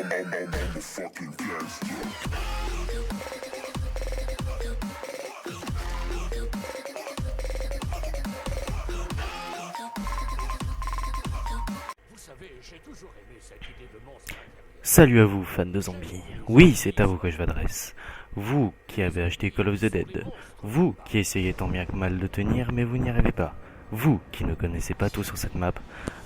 the fucking gangster. Salut à vous, fans de zombies. Oui, c'est à vous que je m'adresse. Vous qui avez acheté Call of the Dead. Vous qui essayez tant bien que mal de tenir, mais vous n'y arrivez pas. Vous qui ne connaissez pas tout sur cette map.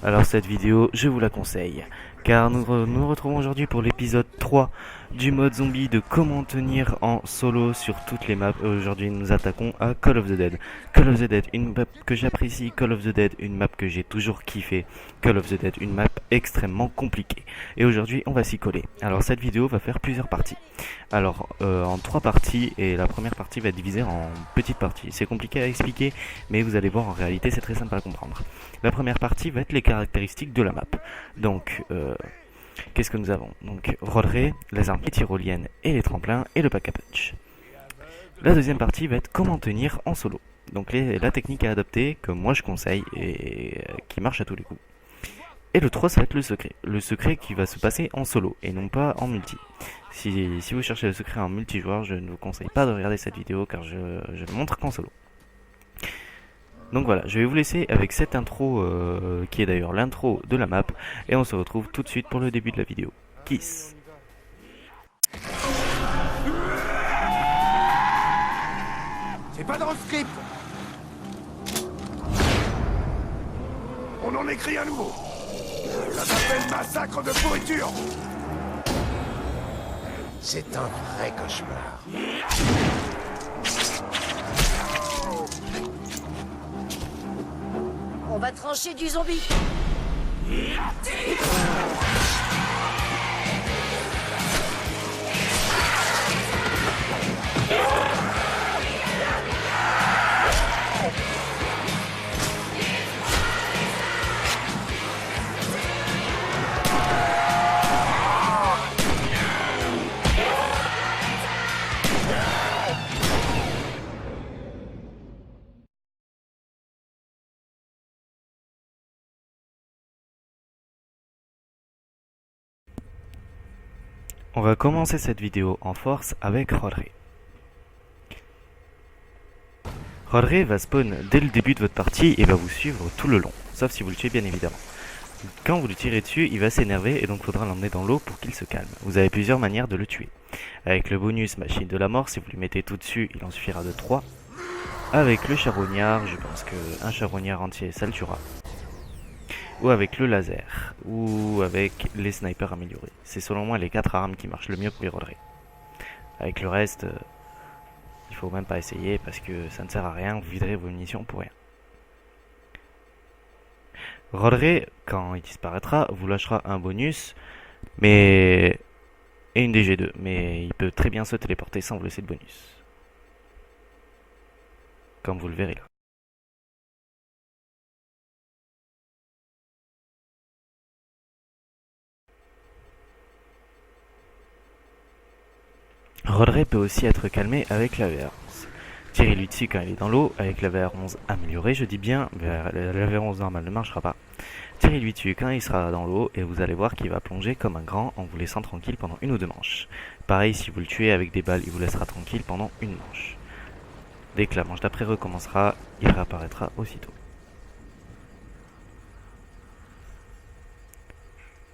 Alors cette vidéo, je vous la conseille. Car nous retrouvons aujourd'hui pour l'épisode 3 du mode zombie de comment tenir en solo sur toutes les maps. Aujourd'hui, nous attaquons à Call of the Dead. Call of the Dead, une map que j'apprécie. Call of the Dead, une map que j'ai toujours kiffé. Call of the Dead, une map extrêmement compliquée. Et aujourd'hui, on va s'y coller. Alors cette vidéo va faire plusieurs parties. Alors en 3 parties, et la première partie va être divisée en petites parties. C'est compliqué à expliquer, mais vous allez voir, en réalité, c'est très simple à comprendre. La première partie va être les caractéristiques de la map. Donc, qu'est-ce que nous avons? Donc, Rodrey, les armes tyroliennes et les tremplins et le pack à punch. La deuxième partie va être comment tenir en solo. Donc, la technique à adopter, que moi je conseille et qui marche à tous les coups. Et le 3, ça va être le secret. Le secret qui va se passer en solo et non pas en multi. Si vous cherchez le secret en multijoueur, je ne vous conseille pas de regarder cette vidéo car je ne montre qu'en solo. Donc voilà, je vais vous laisser avec cette intro qui est d'ailleurs l'intro de la map et on se retrouve tout de suite pour le début de la vidéo. Kiss. C'est pas dans le script. On en écrit un nouveau. Ça s'appelle Massacre de pourriture. C'est un vrai cauchemar. On va trancher du zombie. On va commencer cette vidéo en force avec Rodrey. Rodrey va spawn dès le début de votre partie et va vous suivre tout le long, sauf si vous le tuez bien évidemment. Quand vous le tirez dessus, il va s'énerver et donc faudra l'emmener dans l'eau pour qu'il se calme. Vous avez plusieurs manières de le tuer. Avec le bonus machine de la mort, si vous lui mettez tout dessus, il en suffira de 3. Avec le charognard, je pense qu'un charognard entier ça le tuera. Ou avec le laser, ou avec les snipers améliorés. C'est selon moi les 4 armes qui marchent le mieux pour les Rodrey. Avec le reste, il faut même pas essayer parce que ça ne sert à rien, vous viderez vos munitions pour rien. Rodrey, quand il disparaîtra, vous lâchera un bonus, et une DG2, mais il peut très bien se téléporter sans vous laisser de bonus. Comme vous le verrez là. Rodrey peut aussi être calmé avec la VR11. Tirez-lui dessus quand il est dans l'eau, avec la VR11 améliorée, je dis bien, la VR11 normale ne marchera pas. Tirez-lui dessus quand il sera dans l'eau et vous allez voir qu'il va plonger comme un grand en vous laissant tranquille pendant 1 ou 2 manches. Pareil, si vous le tuez avec des balles, il vous laissera tranquille pendant 1 manche. Dès que la manche d'après recommencera, il réapparaîtra aussitôt.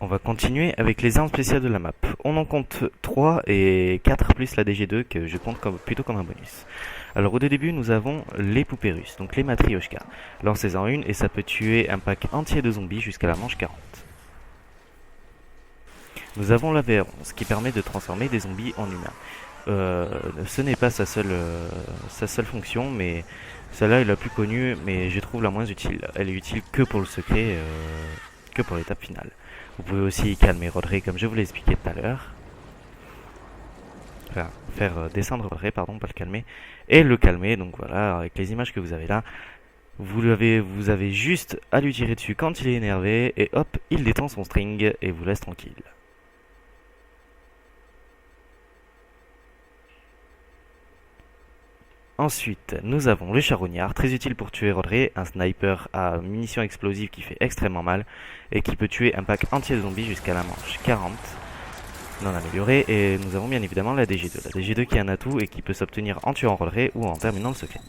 On va continuer avec les armes spéciales de la map. On en compte 3 et 4 plus la DG2 que je compte plutôt comme un bonus. Alors au début nous avons les poupées russes, donc les matrioshka. Lancez-en une et ça peut tuer un pack entier de zombies jusqu'à la manche 40. Nous avons la VR11 qui permet de transformer des zombies en humains. Ce n'est pas sa seule fonction, mais celle-là est la plus connue, mais je trouve la moins utile. Elle est utile que pour le secret, que pour l'étape finale. Vous pouvez aussi calmer Rodrey comme je vous l'ai expliqué tout à l'heure. Enfin, faire descendre Rodrey, pardon, pas le calmer. Et le calmer, donc voilà, avec les images que vous avez là. Vous avez juste à lui tirer dessus quand il est énervé, et hop, il détend son string et vous laisse tranquille. Ensuite, nous avons le charognard, très utile pour tuer Rodrey, un sniper à munitions explosives qui fait extrêmement mal et qui peut tuer un pack entier de zombies jusqu'à la manche 40. non améliorée, et nous avons bien évidemment la DG2. La DG2 qui est un atout et qui peut s'obtenir en tuant Rolleray ou en terminant le secret.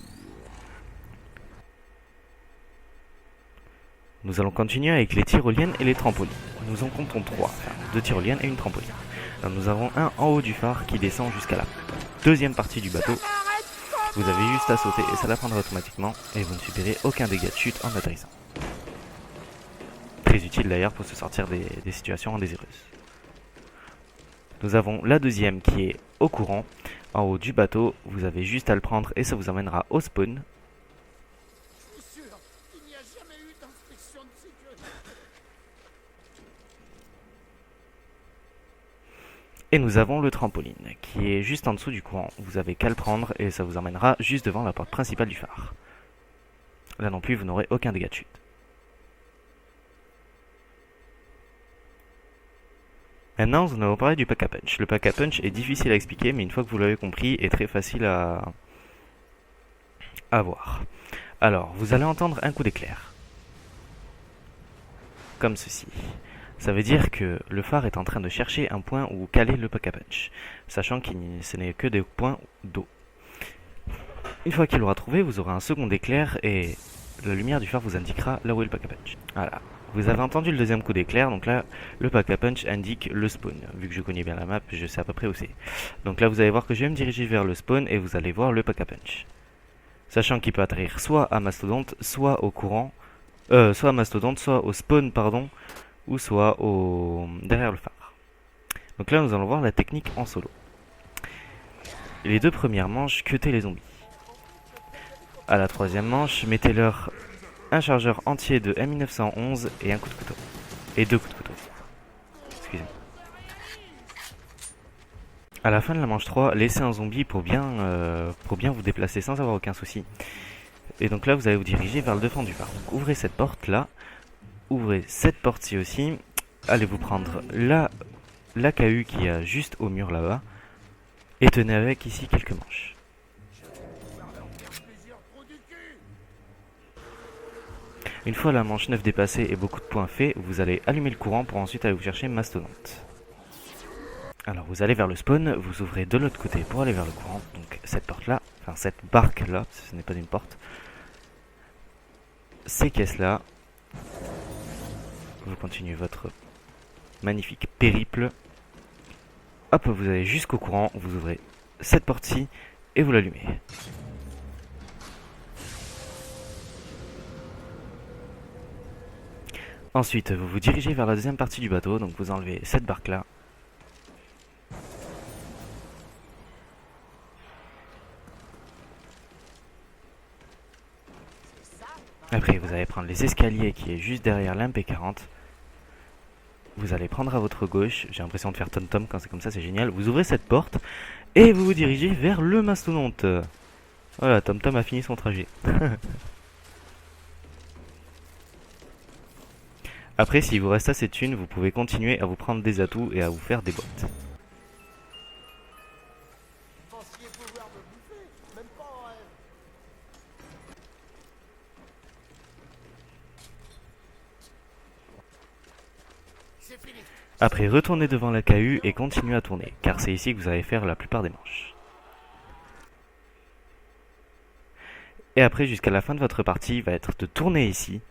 Nous allons continuer avec les tyroliennes et les trampolines. Nous en comptons 3, enfin 2 tyroliennes et une trampoline. Alors, nous avons un en haut du phare qui descend jusqu'à la deuxième partie du bateau. Vous avez juste à sauter et ça l'apprendra automatiquement et vous ne subirez aucun dégât de chute en atterrissant. Très utile d'ailleurs pour se sortir des situations indésireuses. Nous avons la deuxième qui est au courant. En haut du bateau, vous avez juste à le prendre et ça vous emmènera au spawn. Je suis sûr, il n'y a jamais eu d'inspection de sécurité. Et nous avons le trampoline qui est juste en dessous du courant. Vous avez qu'à le prendre et ça vous emmènera juste devant la porte principale du phare. Là non plus, vous n'aurez aucun dégât de chute. Maintenant, nous allons parler du pack à punch. Le pack à punch est difficile à expliquer, mais une fois que vous l'avez compris, est très facile à voir. Alors, vous allez entendre un coup d'éclair. Comme ceci. Ça veut dire que le phare est en train de chercher un point où caler le pack à punch, sachant que ce n'est que des points d'eau. Une fois qu'il l'aura trouvé, vous aurez un second éclair et la lumière du phare vous indiquera là où est le pack à punch. Voilà. Vous avez entendu le deuxième coup d'éclair, donc là, le pack à punch indique le spawn. Vu que je connais bien la map, je sais à peu près où c'est. Donc là, vous allez voir que je vais me diriger vers le spawn et vous allez voir le pack à punch. Sachant qu'il peut atterrir soit à Mastodonte, soit au courant, soit à Mastodonte, soit au spawn, pardon, ou soit derrière le phare. Donc là, nous allons voir la technique en solo. Les deux premières manches, cuttez les zombies. À la troisième manche, mettez-leur un chargeur entier de M1911 et un coup de couteau. Et 2 coups de couteau. Excusez-moi. À la fin de la manche 3, laissez un zombie pour bien vous déplacer sans avoir aucun souci. Et donc là, vous allez vous diriger vers le devant du phare. Donc ouvrez cette porte là. Ouvrez cette porte-ci aussi. Allez vous prendre la KU qui est juste au mur là-bas. Et tenez avec ici quelques manches. Une fois la manche 9 dépassée et beaucoup de points faits, vous allez allumer le courant pour ensuite aller vous chercher Mastodonte. Alors vous allez vers le spawn, vous ouvrez de l'autre côté pour aller vers le courant. Donc cette porte là, enfin cette barque là, ce n'est pas une porte. Ces caisses là. Vous continuez votre magnifique périple. Hop, vous allez jusqu'au courant, vous ouvrez cette porte-ci et vous l'allumez. Ensuite, vous vous dirigez vers la deuxième partie du bateau, donc vous enlevez cette barque-là. Après, vous allez prendre les escaliers qui est juste derrière l'MP40. Vous allez prendre à votre gauche, j'ai l'impression de faire tom-tom quand c'est comme ça, c'est génial. Vous ouvrez cette porte et vous vous dirigez vers le mastodonte. Voilà, tom-tom a fini son trajet. Après, s'il vous reste assez de thunes, vous pouvez continuer à vous prendre des atouts et à vous faire des boîtes. Vous pensiez pouvoir me bouffer, même pas en rêve. C'est fini. Après, retournez devant la KU et continuez à tourner, car c'est ici que vous allez faire la plupart des manches. Et après, jusqu'à la fin de votre partie, va être de tourner ici,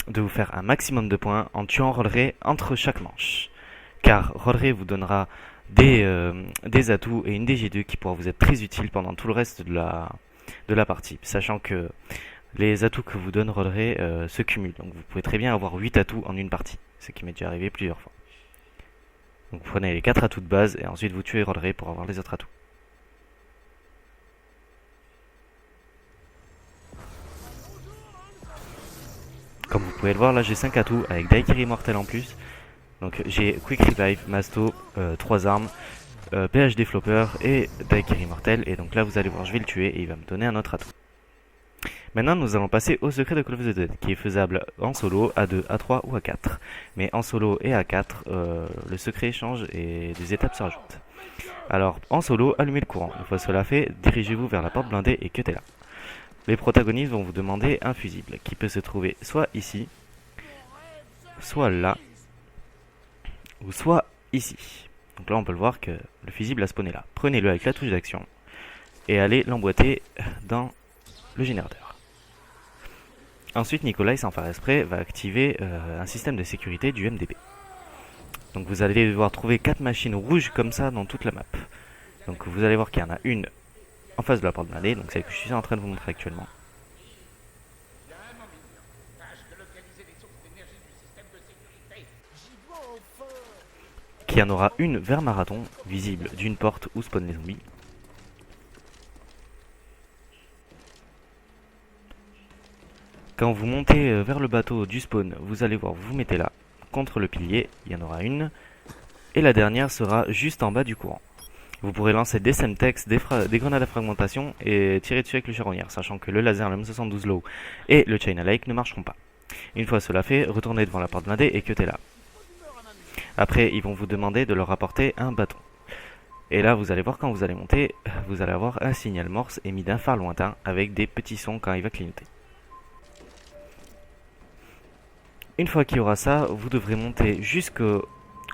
de vous faire un maximum de points en tuant Rolleray entre chaque manche. Car Rolleray vous donnera des atouts et une DG2 qui pourra vous être très utile pendant tout le reste de la partie. Sachant que les atouts que vous donne Rolleray se cumulent. Donc vous pouvez très bien avoir 8 atouts en une partie. Ce qui m'est déjà arrivé plusieurs fois. Donc vous prenez les 4 atouts de base et ensuite vous tuez Rolleray pour avoir les autres atouts. Comme vous pouvez le voir, là j'ai 5 atouts avec Daikiri Mortel en plus. Donc j'ai Quick Revive, Masto, 3 armes, PhD Flopper et Daikiri Mortel. Et donc là vous allez voir, je vais le tuer et il va me donner un autre atout. Maintenant nous allons passer au secret de Call of the Dead qui est faisable en solo, à 2, à 3 ou à 4. Mais en solo et à 4, le secret change et des étapes se rajoutent. Alors en solo, allumez le courant. Une fois cela fait, dirigez-vous vers la porte blindée et cuttez-la. Les protagonistes vont vous demander un fusible qui peut se trouver soit ici, soit là, ou soit ici. Donc là on peut le voir que le fusible a spawné là. Prenez-le avec la touche d'action et allez l'emboîter dans le générateur. Ensuite Nikolai, sans faire exprès, va activer un système de sécurité du MDB. Donc vous allez devoir trouver 4 machines rouges comme ça dans toute la map. Donc vous allez voir qu'il y en a une en face de la porte blindée, donc celle que je suis en train de vous montrer actuellement. Qu'il y en aura une vers Marathon, visible d'une porte où spawnent les zombies. Quand vous montez vers le bateau du spawn, vous allez voir, vous mettez là, contre le pilier, il y en aura une. Et la dernière sera juste en bas du courant. Vous pourrez lancer des Semtex, des grenades à fragmentation et tirer dessus avec le charognard, sachant que le laser, le M72 Low et le China Lake ne marcheront pas. Une fois cela fait, retournez devant la porte blindée et cuttez là. Après, ils vont vous demander de leur apporter un bâton. Et là, vous allez voir quand vous allez monter, vous allez avoir un signal morse émis d'un phare lointain avec des petits sons quand il va clignoter. Une fois qu'il y aura ça, vous devrez monter jusqu'au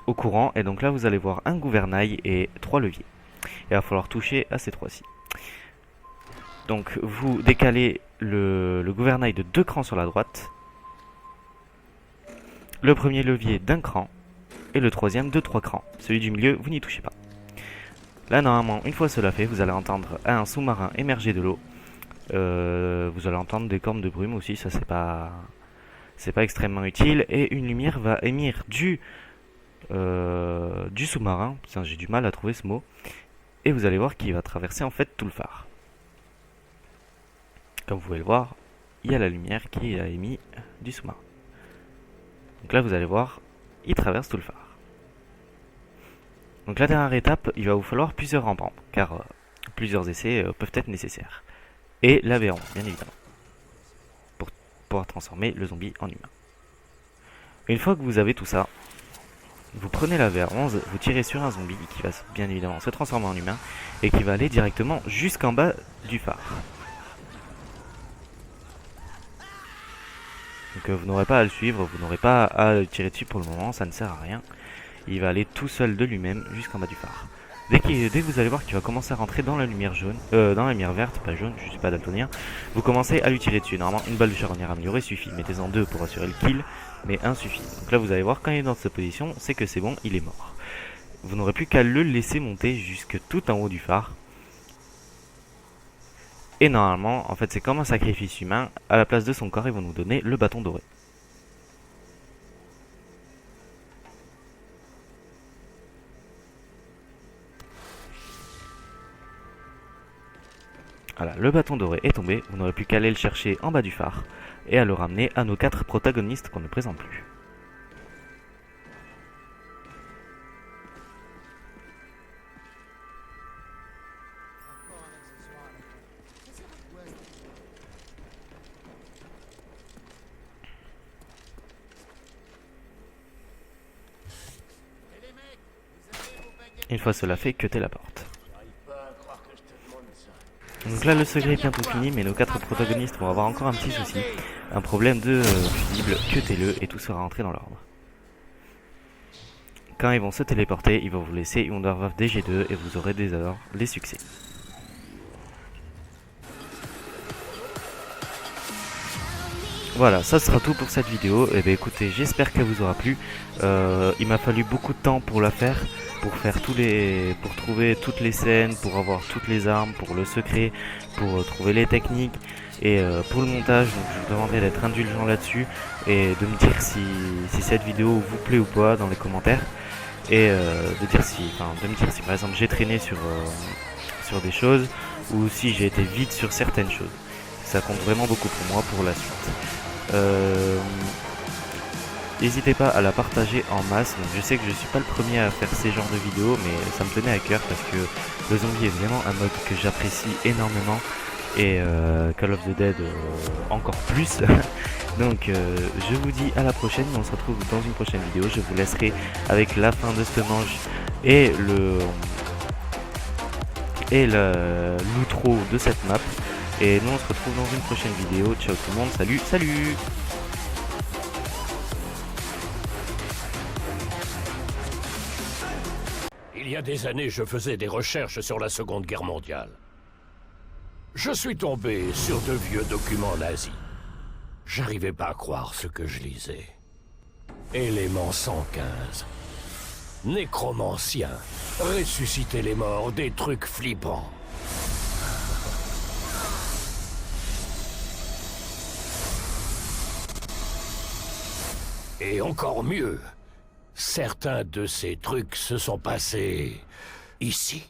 courant et donc là vous allez voir un gouvernail et 3 leviers. Il va falloir toucher à ces 3-ci. Donc vous décalez le gouvernail de 2 crans sur la droite, le premier levier d'1 cran et le troisième de 3 crans. Celui du milieu, vous n'y touchez pas. Là normalement, une fois cela fait, vous allez entendre un sous-marin émerger de l'eau. Vous allez entendre des cornes de brume aussi, ça c'est pas extrêmement utile. Et une lumière va émir du sous-marin. Putain, j'ai du mal à trouver ce mot. Et vous allez voir qu'il va traverser en fait tout le phare. Comme vous pouvez le voir, il y a la lumière qui a émis du sous-marin. Donc là vous allez voir, il traverse tout le phare. Donc la dernière étape, il va vous falloir plusieurs rampants, car plusieurs essais peuvent être nécessaires. Et l'Avéron, bien évidemment, pour pouvoir transformer le zombie en humain. Une fois que vous avez tout ça, vous prenez la VR11, vous tirez sur un zombie qui va bien évidemment se transformer en humain et qui va aller directement jusqu'en bas du phare. Donc vous n'aurez pas à le suivre, vous n'aurez pas à le tirer dessus pour le moment, ça ne sert à rien. Il va aller tout seul de lui-même jusqu'en bas du phare. Dès que vous allez voir qu'il va commencer à rentrer dans la lumière jaune, dans la lumière verte, pas jaune, je suis pas daltonien, vous commencez à lui tirer dessus. Normalement, une balle de charognard améliorée suffit. Mettez-en 2 pour assurer le kill, mais 1 suffit. Donc là, vous allez voir, quand il est dans cette position, c'est que c'est bon, il est mort. Vous n'aurez plus qu'à le laisser monter jusque tout en haut du phare. Et normalement, en fait, c'est comme un sacrifice humain. À la place de son corps, ils vont nous donner le bâton doré. Voilà, le bâton doré est tombé, vous n'aurez plus qu'à aller le chercher en bas du phare et à le ramener à nos 4 protagonistes qu'on ne présente plus. Une fois cela fait, cuttez la porte. Donc là le secret est bientôt fini, mais nos 4 protagonistes vont avoir encore un petit souci. Un problème de fusible, cuttez-le et tout sera rentré dans l'ordre. Quand ils vont se téléporter, ils vont vous laisser une Wonderwaffe DG2 et vous aurez dès alors les succès. Voilà, ça sera tout pour cette vidéo. Et bien écoutez, j'espère qu'elle vous aura plu. Il m'a fallu beaucoup de temps pour la faire. Pour trouver toutes les scènes, pour avoir toutes les armes, pour le secret, pour trouver les techniques et pour le montage. Donc je vous demanderai d'être indulgent là-dessus et de me dire si cette vidéo vous plaît ou pas dans les commentaires et de me dire si par exemple j'ai traîné sur des choses ou si j'ai été vite sur certaines choses. Ça compte vraiment beaucoup pour moi pour la suite. N'hésitez pas à la partager en masse. Donc je sais que je suis pas le premier à faire ces genres de vidéos, mais ça me tenait à cœur parce que le zombie est vraiment un mode que j'apprécie énormément et Call of the Dead encore plus. Donc je vous dis à la prochaine, on se retrouve dans une prochaine vidéo. Je vous laisserai avec la fin de ce manche et l'outro de cette map. Et nous on se retrouve dans une prochaine vidéo. Ciao tout le monde, salut. Il y a des années, je faisais des recherches sur la Seconde Guerre mondiale. Je suis tombé sur de vieux documents nazis. J'arrivais pas à croire ce que je lisais. Élément 115. Nécromancien. Ressusciter les morts, des trucs flippants. Et encore mieux, certains de ces trucs se sont passés ici.